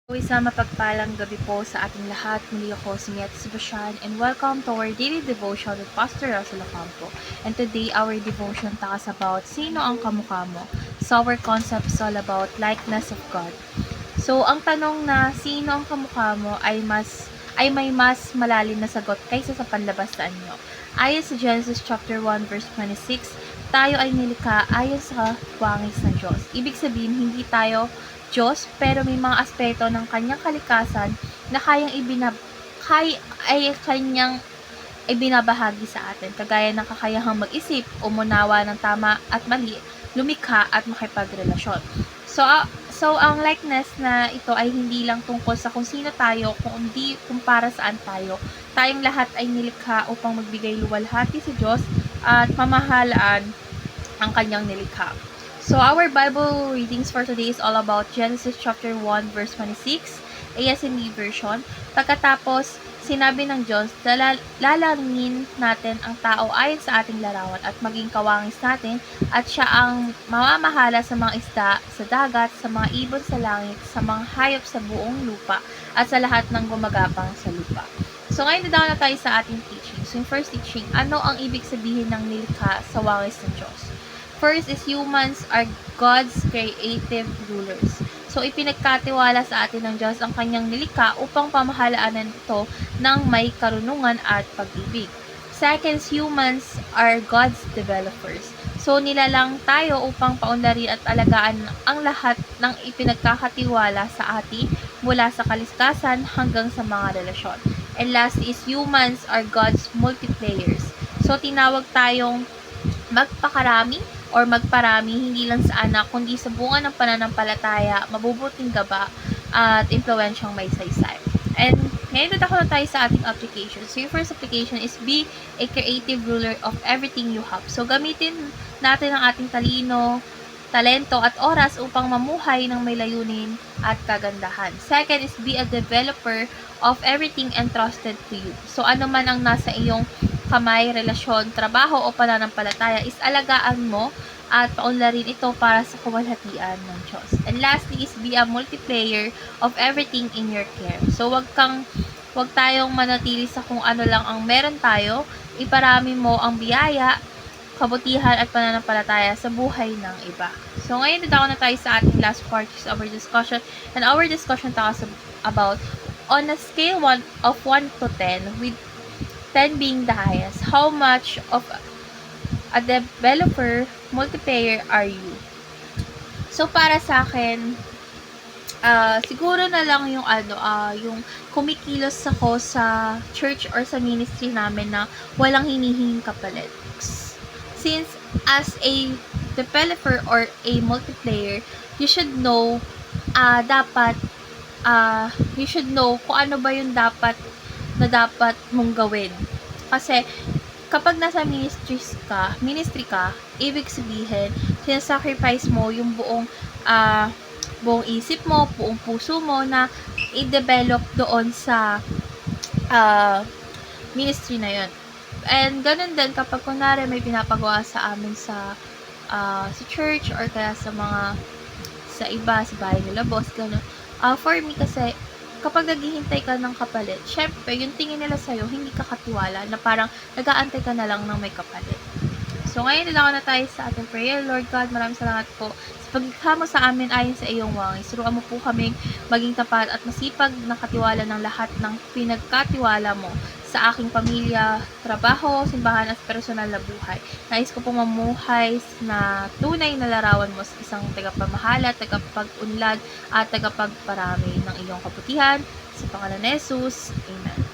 Isang mapagpalang gabi po sa ating lahat. Muli ako si Miet Sebastian and welcome to our daily devotion with Pastor Russell Ocampo. And today our devotion talks about sino ang kamukha mo. So our concept is all about likeness of God. So ang tanong na sino ang kamukha mo ay may mas malalim na sagot kaysa sa panlabas sa anyo. Ayon sa Genesis chapter 1 verse 26, tayo ay nilikha ayon sa wangis ng Diyos. Ibig sabihin, hindi tayo Diyos, pero may mga aspeto ng kanyang kalikasan na kanyang ibinabahagi sa atin, kagaya ng kakayahang mag-isip, umunawa ng tama at mali, lumikha at makipagrelasyon. So ang likeness na ito ay hindi lang tungkol sa kung sino tayo, kung para saan tayo. Tayong lahat ay nilikha upang magbigay luwalhati sa Diyos at mamahalaan ang kanyang nilikha. So our Bible readings for today is all about Genesis chapter 1 verse 26, ASME version. Pagkatapos, sinabi ng Diyos, lalangin natin ang tao ayon sa ating larawan at maging kawangis natin, at siya ang mamamahala sa mga isda sa dagat, sa mga ibon sa langit, sa mga hayop sa buong lupa, at sa lahat ng gumagapang sa lupa. So ngayon na tayo sa ating teaching. So yung first teaching, ano ang ibig sabihin ng nilikha sa wangis ng Diyos? First is humans are God's creative rulers. So, ipinagkatiwala sa atin ng Diyos ang kanyang nilikha upang pamahalaanan ito ng may karunungan at pag-ibig. Second, humans are God's developers. So, nilalang tayo upang paunlarin at alagaan ang lahat ng ipinagkakatiwala sa atin mula sa kaliskasan hanggang sa mga relasyon. And last is humans are God's multiplayers. So, tinawag tayong magpakarami or magparami, hindi lang sa anak, kundi sa bunga ng pananampalataya, mabubuting gaba, at impluensyang may saysay. And ngayon tayo sa ating application. So yung first application is be a creative ruler of everything you have. So gamitin natin ang ating talento at oras upang mamuhay ng may layunin at kagandahan. Second is be a developer of everything entrusted to you. So ano man ang nasa iyong kamay, relasyon, trabaho o pananampalataya is alagaan mo at paunlarin ito para sa kawalhatian ng Diyos. And lastly is be a multiplayer of everything in your care. So wag tayong manatili sa kung ano lang ang meron tayo, iparami mo ang biyaya, kabutihan at pananampalataya sa buhay ng iba. So ngayon na tayo sa ating last part of our discussion, and our discussion talks about on a scale of 1 to 10, with 10 being the highest, how much of a developer, multiplayer are you? So, para sa akin, siguro na lang yung yung kumikilos ako sa church or sa ministry namin na walang hinihinging kapalit. Since as a developer or a multiplayer, you should know you should know kung ano ba yung dapat mong gawin. Kasi, kapag nasa ministry ka, ibig sabihin, sinasacrifice mo yung buong isip mo, buong puso mo na i-develop doon sa ministry na yun. And ganun din kapag kunwari may pinapagawa sa amin sa church or kaya sa iba, sa bahay nila boss, ganun. For me kasi, kapag naghihintay ka ng kapalit, syempre, yung tingin nila sa'yo, hindi ka katiwala, na parang nag-aantay ka na lang ng may kapalit. So, ngayon na tayo sa ating prayer. Lord God, maraming salamat po sa paglikha mo sa amin ayon sa iyong wangis. Turuan mo po kaming maging tapat at masipag na katiwala ng lahat ng pinagkatiwala mo sa aking pamilya, trabaho, simbahan at personal na buhay. Nais ko pong mamuhay na tunay na larawan mo sa isang tagapamahala, tagapag-unlad at tagapagparami ng iyong kabutihan. Sa pangalan ni Jesus, Amen.